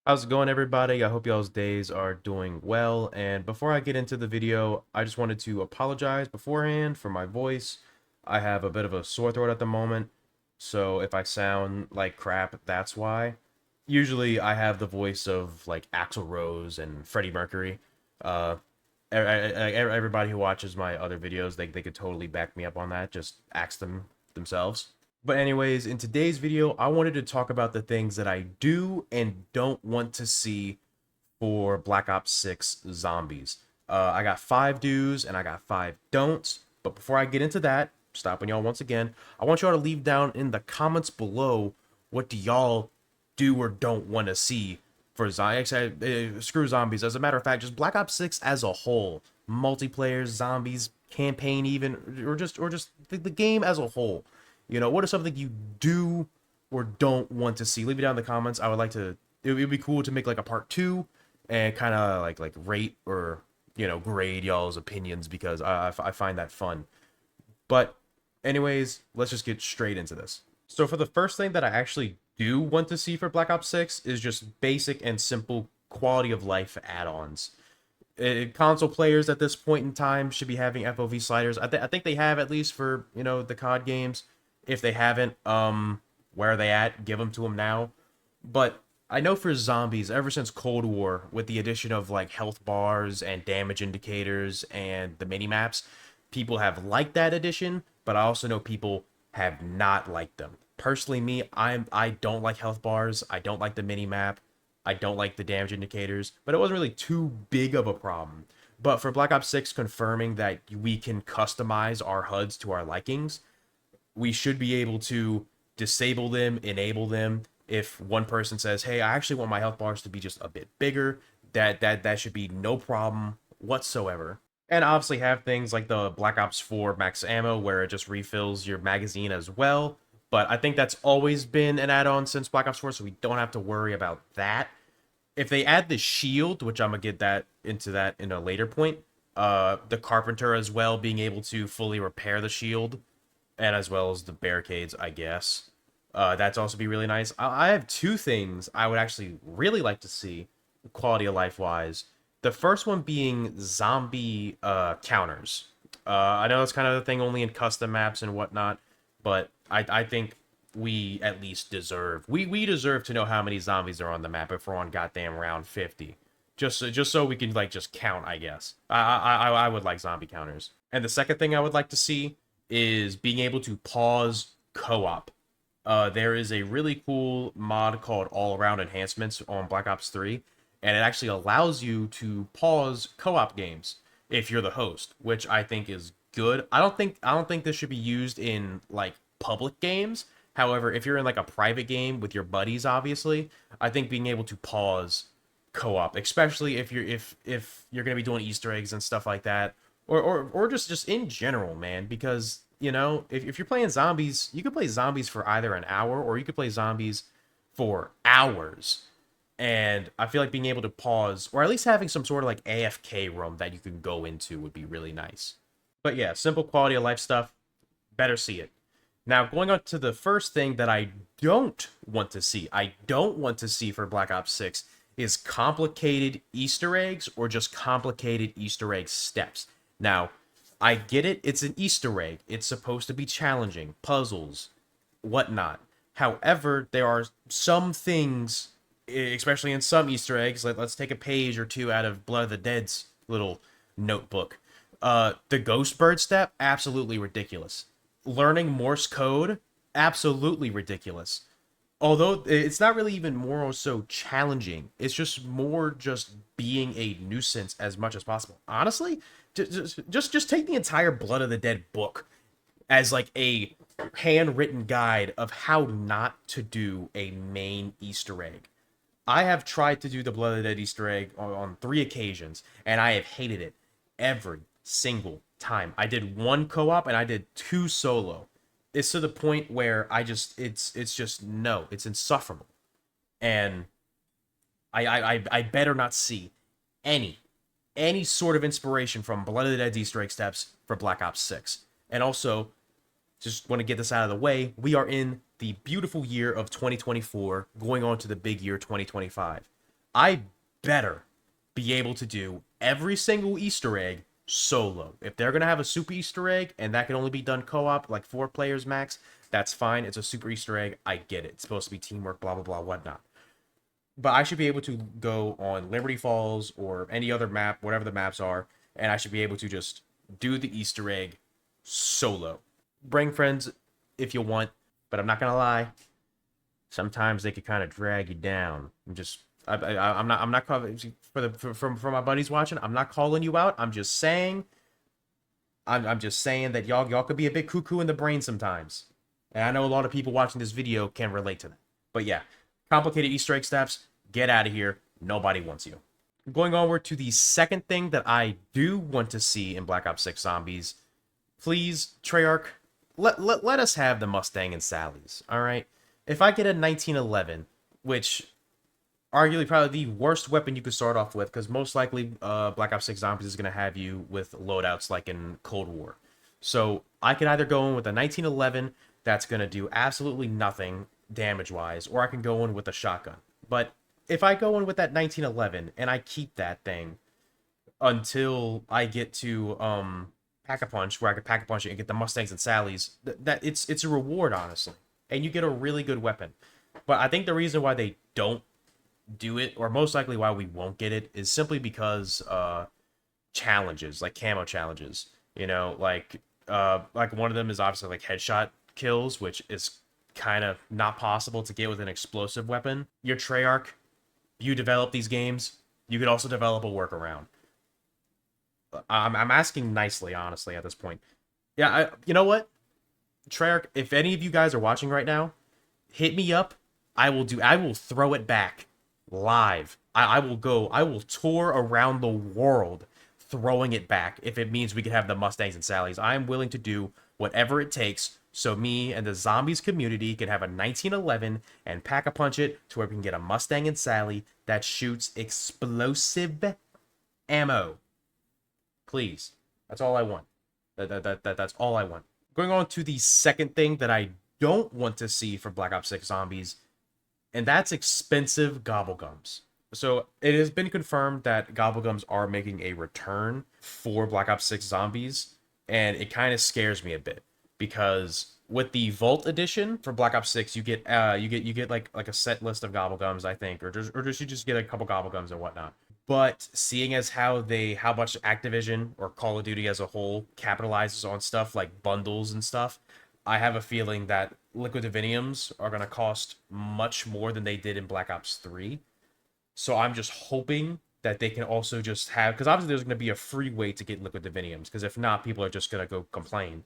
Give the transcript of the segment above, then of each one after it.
How's it going, everybody? I hope y'all's days are doing well. And before I get into the video, I just wanted to apologize beforehand for my voice. I have a bit of a sore throat at the moment, so if I sound like crap, that's why. Usually, I have the voice of like Axl Rose and Freddie Mercury. Uh, Everybody who watches my other videos, they could totally back me up on that. Just ask them themselves. But anyways, in today's video, I wanted to talk about the things that I do and don't want to see for Black Ops 6 Zombies. I got 5 do's and I got 5 don'ts. But before I get into that, stopping y'all once again, I want y'all to leave down in the comments below what do y'all do or don't want to see for zombies. Screw zombies. As a matter of fact, just Black Ops 6 as a whole, multiplayer, zombies, campaign, even, or just the game as a whole. What is something you do or don't want to see? Leave it down in the comments. I would like to. It would be cool to make like a part two and kind of like rate or grade y'all's opinions because I find that fun. But anyways, let's just get straight into this. So for the first thing that I actually do want to see for Black Ops 6 is just basic and simple quality of life add-ons. Console players at this point in time should be having FOV sliders. I think they have, at least for the COD games. If they haven't, where are they at? Give them to them now. But I know for zombies, ever since Cold War, with the addition of like health bars and damage indicators and the mini maps, people have liked that addition. But I also know people have not liked them. Personally, me, I don't like health bars. I don't like the mini map. I don't like the damage indicators. But it wasn't really too big of a problem. But for Black Ops 6 confirming that we can customize our HUDs to our likings, we should be able to disable them, enable them. If one person says, "Hey, I actually want my health bars to be just a bit bigger," that should be no problem whatsoever. And obviously have things like the Black Ops 4 max ammo where it just refills your magazine as well. But I think that's always been an add-on since Black Ops 4, so we don't have to worry about that. If they add the shield, which I'm gonna get that into that in a later point, the Carpenter as well being able to fully repair the shield and as well as the barricades, I guess. That's also be really nice. I have two things I would actually really like to see, quality of life wise. The first one being zombie counters. I know it's kind of the thing only in custom maps and whatnot, but I think we at least we deserve to know how many zombies are on the map if we're on goddamn round 50. Just so we can like just count, I guess. I would like zombie counters. And the second thing I would like to see is being able to pause co-op. There is a really cool mod called All Around Enhancements on Black Ops 3, and it actually allows you to pause co-op games if you're the host, which I think is good. I don't think this should be used in like public games. However, if you're in like a private game with your buddies, obviously, I think being able to pause co-op, especially if you're gonna be doing Easter eggs and stuff like that, or just in general, man, because if you're playing zombies, you could play zombies for either an hour or you could play zombies for hours. And I feel like being able to pause, or at least having some sort of like AFK room that you can go into would be really nice. But yeah, simple quality of life stuff, better see it. Now, going on to the first thing that I don't want to see, for Black Ops 6 is complicated Easter eggs or just complicated Easter egg steps. Now, I get it, it's an Easter egg. It's supposed to be challenging, puzzles, whatnot. However, there are some things, especially in some Easter eggs, let's take a page or two out of Blood of the Dead's little notebook. The Ghost Bird step, absolutely ridiculous. Learning Morse code, absolutely ridiculous. Although it's not really even more or so challenging, it's just more just being a nuisance as much as possible. Honestly, just take the entire Blood of the Dead book as like a handwritten guide of how not to do a main Easter egg. I have tried to do the Blood of the Dead Easter egg on 3 occasions, and I have hated it every single time. I did 1 co-op and I did 2 solo. It's to the point where it's just no, it's insufferable, and I better not see any sort of inspiration from Blood of the Dead Easter egg steps for Black Ops 6. And also, just want to get this out of the way, we are in the beautiful year of 2024, going on to the big year 2025. I better be able to do every single Easter egg solo. If they're gonna have a super Easter egg and that can only be done co-op, like 4 players max, that's fine. It's a super Easter egg. I get it. It's supposed to be teamwork, blah blah blah, whatnot. But I should be able to go on Liberty Falls or any other map, whatever the maps are, and I should be able to just do the Easter egg solo. Bring friends if you want, but I'm not gonna lie. Sometimes they could kind of drag you down. I'm not for my buddies watching. I'm not calling you out. I'm just saying. I'm just saying that y'all could be a bit cuckoo in the brain sometimes, and I know a lot of people watching this video can relate to that. But yeah, complicated Easter egg steps. Get out of here. Nobody wants you. Going onward to the second thing that I do want to see in Black Ops 6 Zombies. Please, Treyarch, let us have the Mustang and Sally's, all right? If I get a 1911, which arguably probably the worst weapon you could start off with, because most likely Black Ops 6 Zombies is going to have you with loadouts like in Cold War. So I can either go in with a 1911 that's going to do absolutely nothing damage-wise, or I can go in with a shotgun. But if I go in with that 1911 and I keep that thing until I get to Pack-a-Punch, where I can Pack-a-Punch it and get the Mustangs and Sallies, that it's a reward, honestly. And you get a really good weapon. But I think the reason why they don't do it, or most likely why we won't get it, is simply because challenges, like camo challenges. You know, like one of them is obviously like headshot kills, which is kind of not possible to get with an explosive weapon. You're Treyarch, you develop these games, you could also develop a workaround. I'm asking nicely, honestly, at this point. Yeah, you know what? Treyarch, if any of you guys are watching right now, hit me up. I will throw it back live. I will tour around the world throwing it back if it means we can have the Mustangs and Sallies. I am willing to do whatever it takes so me and the Zombies community can have a 1911 and Pack-a-Punch it to where we can get a Mustang and Sally that shoots explosive ammo. Please. That's all I want. That's all I want. Going on to the second thing that I don't want to see for Black Ops 6 Zombies, and that's expensive gobblegums. So it has been confirmed that gobblegums are making a return for Black Ops 6 Zombies, and it kind of scares me a bit because with the Vault edition for Black Ops 6, you get like a set list of gobblegums, I think, or just you just get a couple gobblegums and whatnot. But seeing as how much Activision or Call of Duty as a whole capitalizes on stuff like bundles and stuff, I have a feeling that Liquid Diviniums are going to cost much more than they did in Black Ops 3. So I'm just hoping that they can also just have, because obviously there's going to be a free way to get Liquid Diviniums, because if not, people are just going to go complain,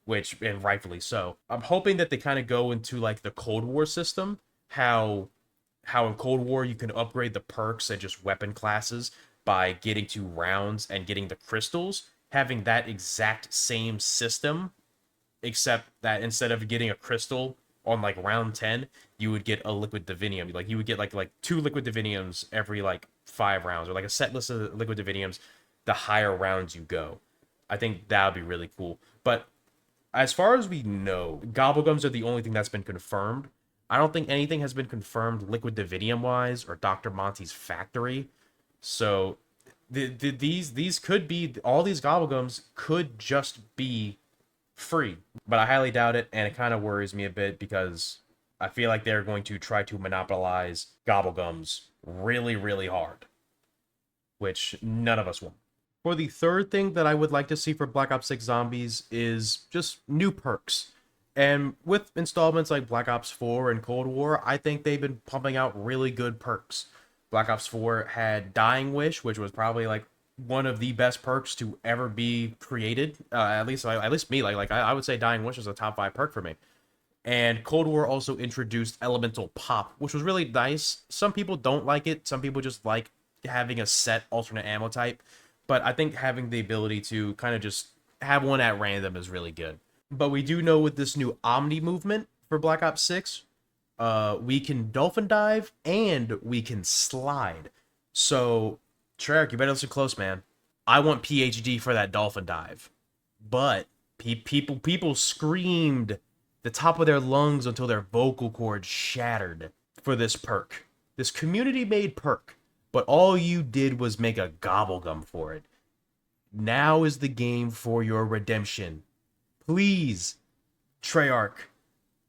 and rightfully so. I'm hoping that they kind of go into like the Cold War system, how in Cold War you can upgrade the perks and just weapon classes by getting to rounds and getting the crystals, having that exact same system, except that instead of getting a crystal on like round 10, you would get a Liquid Divinium. Like you would get like 2 Liquid Diviniums every like 5 rounds, or like a set list of Liquid Diviniums the higher rounds you go. I think that would be really cool. But as far as we know, gobblegums are the only thing that's been confirmed. I don't think anything has been confirmed Liquid Divinium wise or Dr. Monty's factory. So these could be, all these gobblegums could just be free, but I highly doubt it, and it kind of worries me a bit because I feel like they're going to try to monopolize gobblegums really, really hard, which none of us want. For the third thing that I would like to see for Black Ops 6 Zombies is just new perks. And with installments like Black Ops 4 and Cold War, I think they've been pumping out really good perks. Black Ops 4 had Dying Wish, which was probably like one of the best perks to ever be created. At least me, I would say Dying Wish is a top 5 perk for me. And Cold War also introduced Elemental Pop, which was really nice. Some people don't like it. Some people just like having a set alternate ammo type. But I think having the ability to kind of just have one at random is really good. But we do know with this new Omni movement for Black Ops 6, we can dolphin dive and we can slide. So, Treyarch, you better listen close, man. I want PhD for that dolphin dive. But people screamed the top of their lungs until their vocal cords shattered for this perk. This community-made perk but all you did was make a gobblegum for it. Now is the game for your redemption. Please, Treyarch,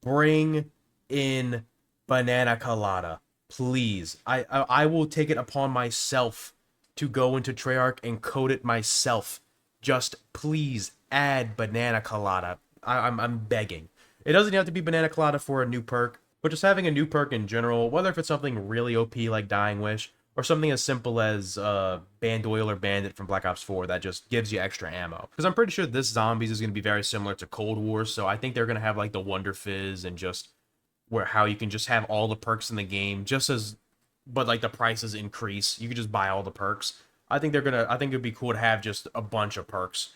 bring in banana colada. Please. I will take it upon myself to go into Treyarch and code it myself. Just please add banana colada. I'm begging. It doesn't have to be banana colada for a new perk, but just having a new perk in general, whether if it's something really OP like Dying Wish, or something as simple as Bandoil or Bandit from Black Ops 4 that just gives you extra ammo. Because I'm pretty sure this Zombies is going to be very similar to Cold War, so I think they're going to have like the Wonder Fizz and just where how you can just have all the perks in the game, just as, but like the prices increase. You can just buy all the perks. I think it'd be cool to have just a bunch of perks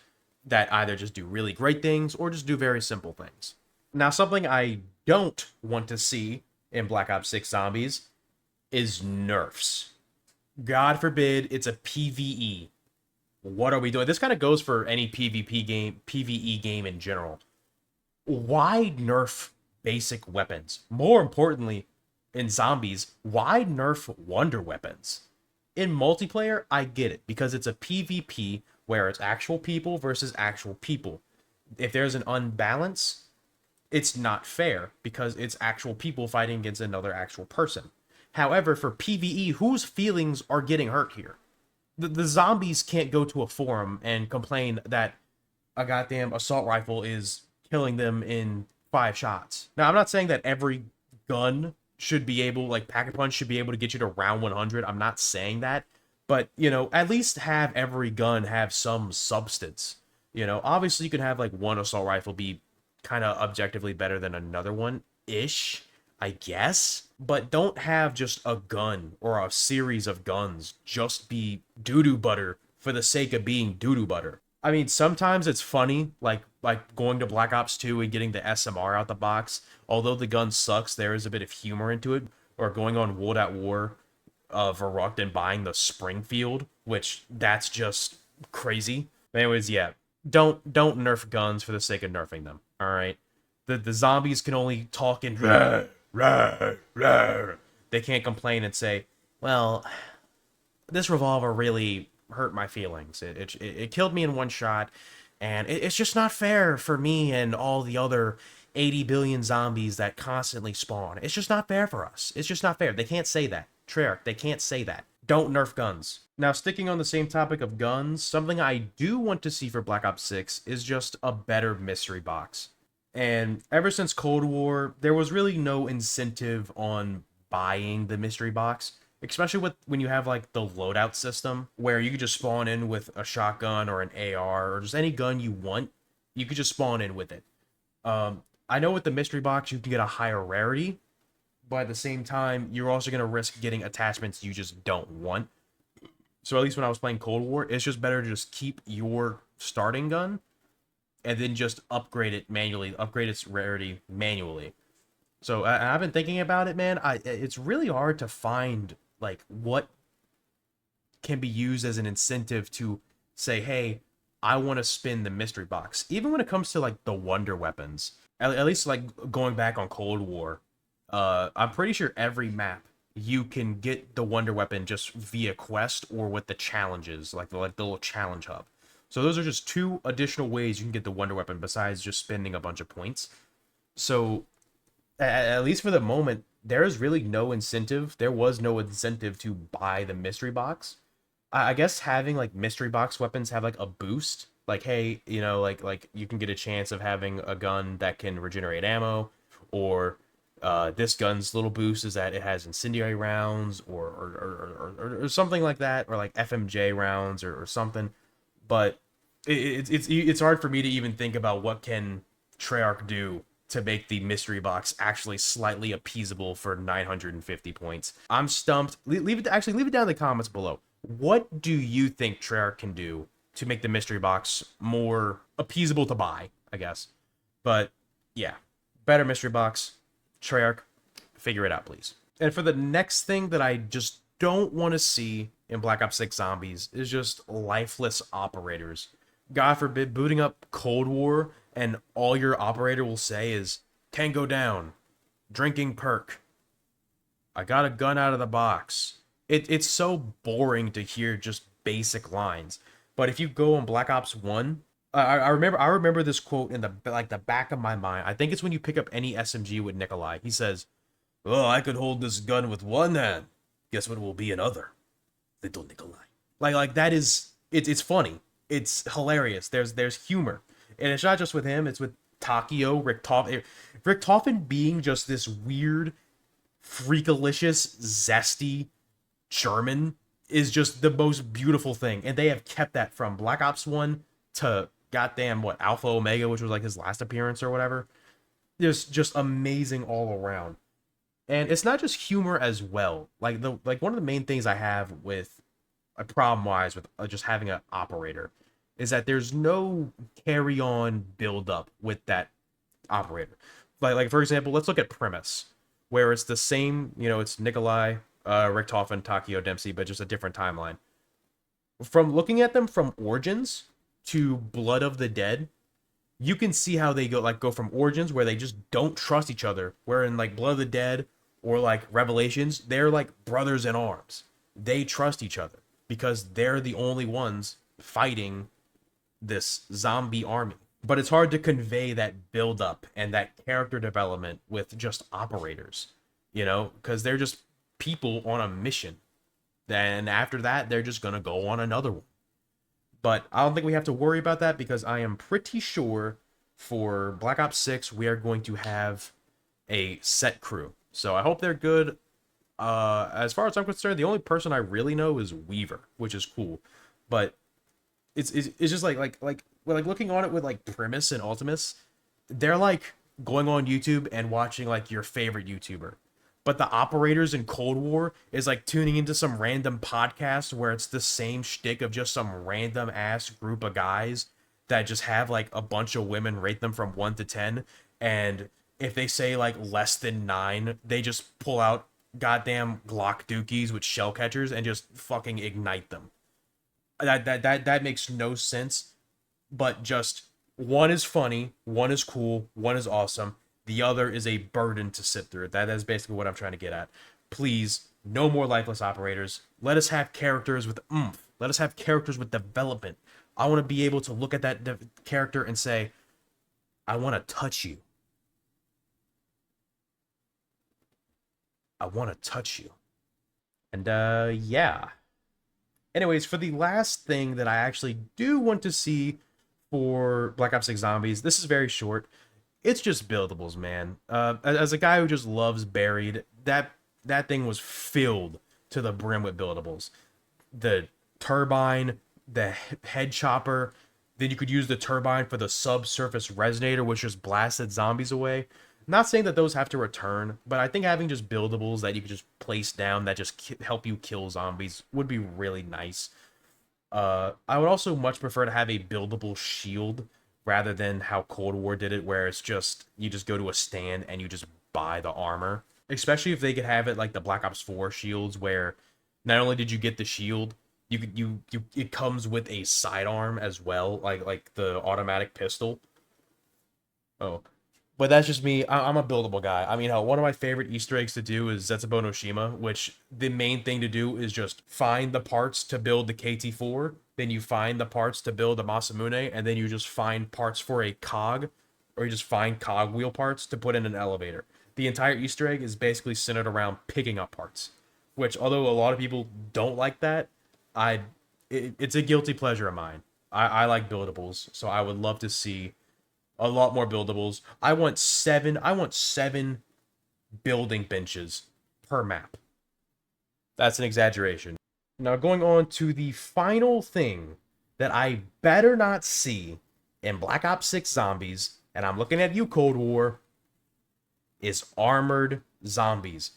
that either just do really great things or just do very simple things. Now, something I don't want to see in Black Ops 6 Zombies is nerfs. God forbid it's a PvE. What are we doing? This kind of goes for any PvP game, PvE game in general. Why nerf basic weapons? More importantly, in Zombies, why nerf wonder weapons? In multiplayer, I get it, because it's a PvP where it's actual people versus actual people. If there's an unbalance, it's not fair because it's actual people fighting against another actual person. However, for PvE, whose feelings are getting hurt here? The zombies can't go to a forum and complain that a goddamn assault rifle is killing them in 5 shots. Now, I'm not saying that every gun should be able, like Pack-a-Punch should be able to get you to round 100. I'm not saying that. But, you know, at least have every gun have some substance. You know, obviously you can have like one assault rifle be kind of objectively better than another one-ish, I guess. But don't have just a gun or a series of guns just be doo-doo butter for the sake of being doo-doo butter. I mean, sometimes it's funny, like going to Black Ops 2 and getting the SMR out the box. Although the gun sucks, there is a bit of humor into it. Or going on World at War Verrucht and buying the Springfield, which that's just crazy. Anyways, yeah, don't nerf guns for the sake of nerfing them. All right, the zombies can only talk in rawr, rawr, rawr. They can't complain and say, well, this revolver really hurt my feelings. It killed me in one shot, and it's just not fair for me and all the other 80 billion zombies that constantly spawn. It's just not fair for us. It's just not fair. They can't say that. Treyarch, they can't say that. Don't nerf guns. Now, sticking on the same topic of guns, something I do want to see for Black Ops 6 is just a better mystery box. And ever since Cold War, there was really no incentive on buying the mystery box, especially with when you have like the loadout system where you could just spawn in with a shotgun or an AR or just any gun you want. You could just spawn in with it. I know with the mystery box you can get a higher rarity, but at the same time you're also going to risk getting attachments you just don't want. So at least when I was playing Cold War, it's just better to just keep your starting gun and then just upgrade it manually, upgrade its rarity manually. So I've been thinking about it, man. It's really hard to find like what can be used as an incentive to say, hey, I want to spin the mystery box. Even when it comes to like the wonder weapons, at least like going back on Cold War, I'm pretty sure every map you can get the wonder weapon just via quest or with the challenges, like the little challenge hub. So those are just 2 additional ways you can get the wonder weapon besides just spending a bunch of points. So at least for the moment, there is really no incentive. There was no incentive to buy the mystery box. I guess having like mystery box weapons have like a boost. Like, hey, you know, like you can get a chance of having a gun that can regenerate ammo, or this gun's little boost is that it has incendiary rounds or something like that, or like FMJ rounds or something. But it's hard for me to even think about what can Treyarch do to make the mystery box actually slightly appeasable for 950 points. I'm stumped. Leave it down in the comments below. What do you think Treyarch can do to make the mystery box more appeasable to buy, I guess? But yeah, better mystery box. Treyarch, figure it out, please. And for the next thing that I just don't want to see in Black Ops 6 Zombies is just lifeless operators. God forbid, booting up Cold War and all your operator will say is, Tango down, drinking perk, I got a gun out of the box, it's so boring to hear just basic lines. But if you go on Black Ops 1, I remember this quote in the back of my mind. I think it's when you pick up any SMG with Nikolai. He says, "Oh, I could hold this gun with one hand. Guess what will be another? Little Nikolai." Like that is it's funny. It's hilarious. There's humor. And it's not just with him, it's with Takio, Rick Toffin being just this weird, freakalicious, zesty German is just the most beautiful thing. And they have kept that from Black Ops 1 to goddamn what, Alpha Omega, which was like his last appearance or whatever. Just amazing all around. And it's not just humor as well. Like one of the main things I have with a problem wise with just having an operator is that there's no carry on build up with that operator. Like for example, let's look at Premise, where it's the same. It's Nikolai, Rick Toffin, Takio Dempsey, but just a different timeline. From looking at them from Origins to Blood of the Dead, you can see how they go from Origins where they just don't trust each other. Where in like Blood of the Dead or like Revelations, they're like brothers in arms. They trust each other because they're the only ones fighting this zombie army. But it's hard to convey that build up and that character development with just operators, because they're just people on a mission. Then after that, they're just going to go on another one. But I don't think we have to worry about that because I am pretty sure for Black Ops 6, we are going to have a set crew. So I hope they're good. As far as I'm concerned, the only person I really know is Weaver, which is cool. But it's just like looking on it with like Primus and Ultimus, they're like going on YouTube and watching like your favorite YouTuber. But the operators in Cold War is like tuning into some random podcast where it's the same shtick of just some random ass group of guys that just have like a bunch of women rate them from 1 to 10. And if they say like less than 9, they just pull out goddamn Glock dookies with shell catchers and just fucking ignite them. That makes no sense. But just one is funny, one is cool, one is awesome. The other is a burden to sit through. That is basically what I'm trying to get at. Please, no more lifeless operators. Let us have characters with oomph. Let us have characters with development. I want to be able to look at that character and say, I want to touch you. I want to touch you. And, yeah. Anyways, for the last thing that I actually do want to see for Black Ops 6 Zombies, this is very short. It's just buildables, man. As a guy who just loves Buried, that thing was filled to the brim with buildables. The turbine, the head chopper, then you could use the turbine for the subsurface resonator, which just blasted zombies away. Not saying that those have to return, but I think having just buildables that you could just place down that just help you kill zombies would be really nice. I would also much prefer to have a buildable shield rather than how Cold War did it, where it's just you just go to a stand and you just buy the armor. Especially if they could have it like the Black Ops 4 shields, where not only did you get the shield, it comes with a sidearm as well, like the automatic pistol. Oh, but that's just me. I'm a buildable guy. I mean, one of my favorite Easter eggs to do is Zetsubo no Shima, which the main thing to do is just find the parts to build the KT4, then you find the parts to build a Masamune, and then you just find parts for a cog, or you just find cog wheel parts to put in an elevator. The entire Easter egg is basically centered around picking up parts, which although a lot of people don't like that, it's a guilty pleasure of mine. I like buildables, so I would love to see a lot more buildables. I want seven building benches per map. That's an exaggeration. Now going on to the final thing that I better not see in Black Ops 6 Zombies, and I'm looking at you, Cold War, is armored zombies.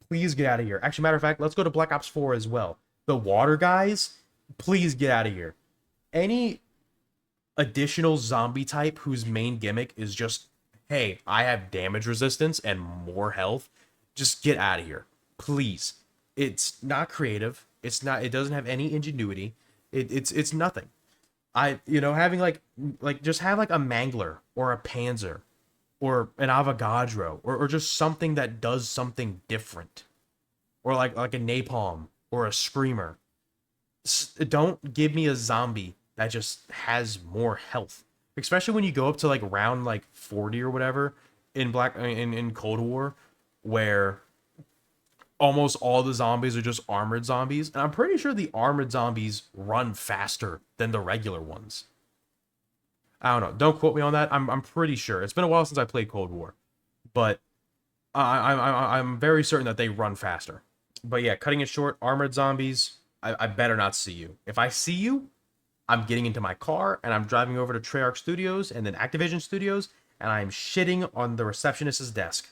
Please get out of here. Actually, matter of fact, let's go to Black Ops 4 as well. The water guys, please get out of here. Any additional zombie type whose main gimmick is just, hey, I have damage resistance and more health, just get out of here, please. It's not creative. It doesn't have any ingenuity. It's nothing. Having just have like a Mangler or a Panzer or an Avogadro or just something that does something different, or like a Napalm or a screamer. Don't give me a zombie that just has more health. Especially when you go up to like round like 40 or whatever in in Cold War, where almost all the zombies are just armored zombies, and I'm pretty sure the armored zombies run faster than the regular ones. I don't know. Don't quote me on that. I'm pretty sure. It's been a while since I played Cold War, but I'm very certain that they run faster. But yeah, cutting it short, armored zombies. I better not see you. If I see you, I'm getting into my car and I'm driving over to Treyarch Studios and then Activision Studios, and I'm shitting on the receptionist's desk.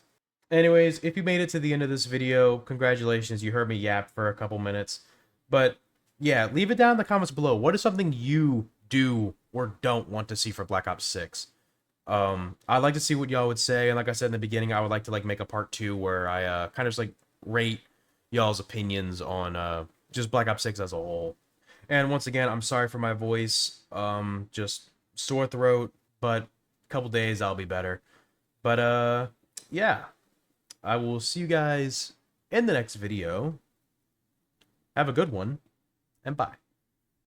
Anyways, if you made it to the end of this video, congratulations. You heard me yap for a couple minutes. But yeah, leave it down in the comments below. What is something you do or don't want to see for Black Ops 6? I'd like to see what y'all would say, and like I said in the beginning, I would like to like make a part 2 where I kind of just like rate y'all's opinions on just Black Ops 6 as a whole. And once again, I'm sorry for my voice, just sore throat, but a couple days I'll be better. But yeah, I will see you guys in the next video. Have a good one, and bye.